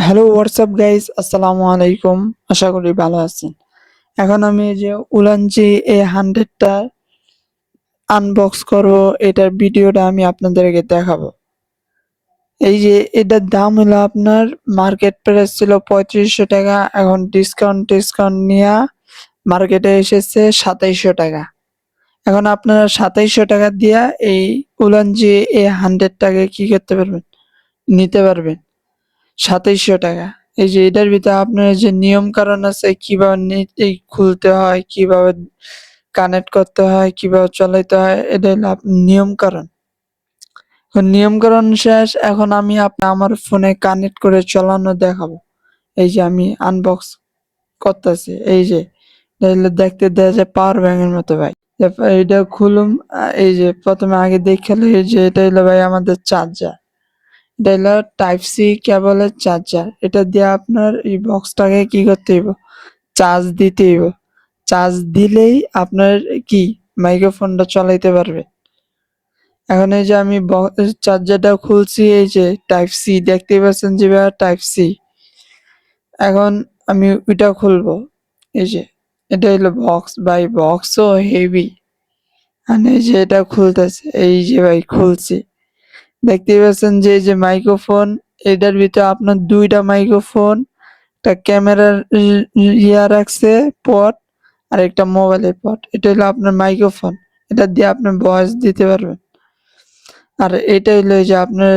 Hello WhatsApp guys, আসসালামু আলাইকুম। আশা করি ভালো আছেন। এখন আমি এই যে উলানজি A100টা আনবক্স করব, এটার ভিডিওটা আমি আপনাদেরকে দেখাবো। এই যে এটার দাম হলো আপনার মার্কেট প্রাইস ছিল ৩৫০০ টাকা, এখন ডিসকাউন্ট নিয়ে মার্কেটে এসেছে ২৭০০ টাকা। এখন আপনারা ২৭০০ টাকা দিয়া এই উলানজি A100টাকে কি করতে পারবেন? নিতে পারবেন ২৭০০ টাকা। এই যে এটার ভিতরে আপনার যে নিয়ম কানুন আছে, কিভাবে এই খুলতে হয়, কিভাবে কানেক্ট করতে হয়, কিভাবে চালাইতে হয়, এটা হলো নিয়ম কানুন। এখন নিয়ম কানুন শেষ, এখন আমি আমার ফোনে কানেক্ট করে চালানো দেখাবো। এই যে আমি আনবক্স করতেছি। এই যে এটা হলো দেখতে দেয়া যায় পাওয়ার ব্যাংকের মতো ভাই। তারপর এটা খুলুম। এই যে প্রথমে আগে দেখে লই, এই যে এটা হলো ভাই আমাদের চার্জার। এটা হলো টাইপ সি কেবলের চার্জার। এটা দিয়ে আপনার এই বক্সটাকে কি করতে হইব? চার্জ দিতে হইব। চার্জ দিলেই আপনার কি মাইক্রোফোনটা চালাইতে পারবে। এখন এই যে আমি চার্জারটা খুলছি, এই যে টাইপ সি দেখতেই পাচ্ছেন যে ভাইয়া টাইপ সি। এখন আমি ওইটা খুলবো। এই যে এটা হলো বক্স ভাই, বক্সও হেভি। আর এই যে এটা খুলতেছে, এই যে ভাই খুলছি। দেখতেই পাচ্ছেন যে এই যে মাইক্রোফোন, এটার ভিতরে আপনার ২ টা মাইক্রোফোন, একটা ক্যামেরার রাখছে পট, আর একটা মোবাইলের পট। এটা হলো আপনার মাইক্রোফোন। এটা দিয়ে আপনি ভয়েস দিতে পারবেন। আর এটা হলো এই যে আপনার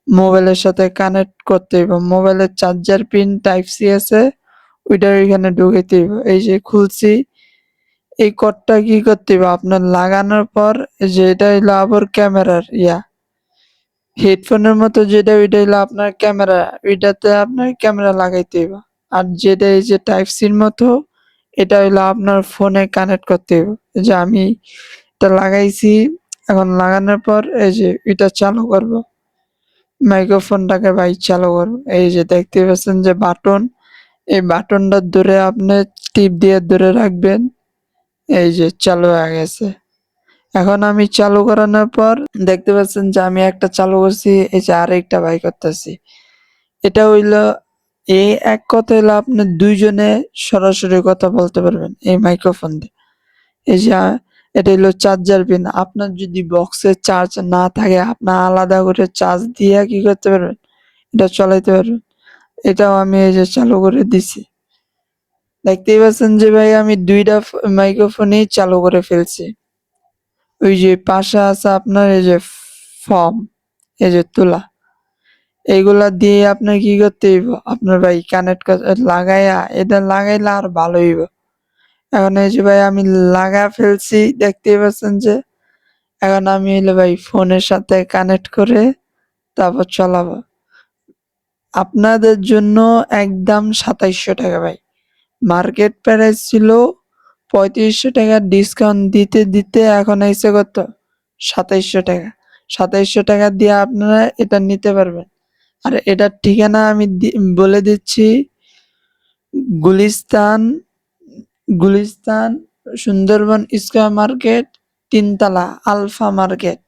মোবাইলের সাথে কানেক্ট করতে হইব। মোবাইলের চার্জার পিন টাইপ সি আছে, ওইটা ওইখানে ঢুকাইতে হইব। এই যে খুলছি। এই কর্ডটা কি করতে হইব? আপনার লাগানোর পর এই যে এটা হইলো আবার ক্যামেরার হেডফোনের মতো যেটা, ওইটা হইলো আপনার ক্যামেরা। ওইটাতে আপনার ক্যামেরা লাগাইতে হইব। আর যেটা এই যে টাইপ সির মতো, এটা হইলো আপনার ফোনে কানেক্ট করতে হইব। এই যে আমি এটা লাগাইছি। এখন লাগানোর পর এই যে এটা চালু করব। মাইক্রোফোনটাকে ভাই চালু করব। এই যে দেখতে পাচ্ছেন যে বাটন, এই বাটনটা ধরে আপনি টিপ দিয়ে ধরে রাখবেন। এই যে চালু হয়ে গেছে। এখন আমি চালু করানোর পর দেখতে পাচ্ছেন যে আমি একটা চালু করছি, এই যে আরেকটা বাই করতেছি। এটা হইলো এই এক কথা হইলো আপনি ২ জনে সরাসরি কথা বলতে পারবেন এই মাইক্রোফোন দিয়ে। এই যে এটা হইলো চার্জার পিন। আপনার যদি বক্সে চার্জ না থাকে, আপনার আলাদা করে চার্জ দিয়ে কি করতে পারবেন? এটা চালাইতে পারবেন। এটাও আমি এই যে চালু করে দিছি। দেখতেই পাচ্ছেন যে ভাই আমি ২ টা মাইক্রোফোনই চালু করে ফেলছি। ওই যে পাশে আছে আপনার এই যে ফর্ম, এই যে তুলা, এইগুলা দিয়ে আপনার কি করতে হইব? আপনার ভাই কানেক্ট লাগাইয়া, এটা লাগাইলে আর ভালো হইব। এখন এই যে ভাই আমি লাগায়া ফেলছি, দেখতেই পাচ্ছেন যে এখন আমি হইলো ভাই ফোনের সাথে কানেক্ট করে তারপর চালাবো। আপনাদের জন্য একদম ২৭০০ টাকা ভাই। মার্কেট প্রাইস ছিল ৩৫০০ টাকা, ডিসকাউন্ট দিতে এখন আইছে কত? ২৭০০ টাকা। ২৭০০ টাকা দিয়ে আপনারা এটা নিতে পারবেন। আর এটার ঠিকানা আমি বলে দিচ্ছি। গুলিস্তান, গুলিস্তান সুন্দরবন স্কয়ার মার্কেট, ৩ তলা আলফা মার্কেট।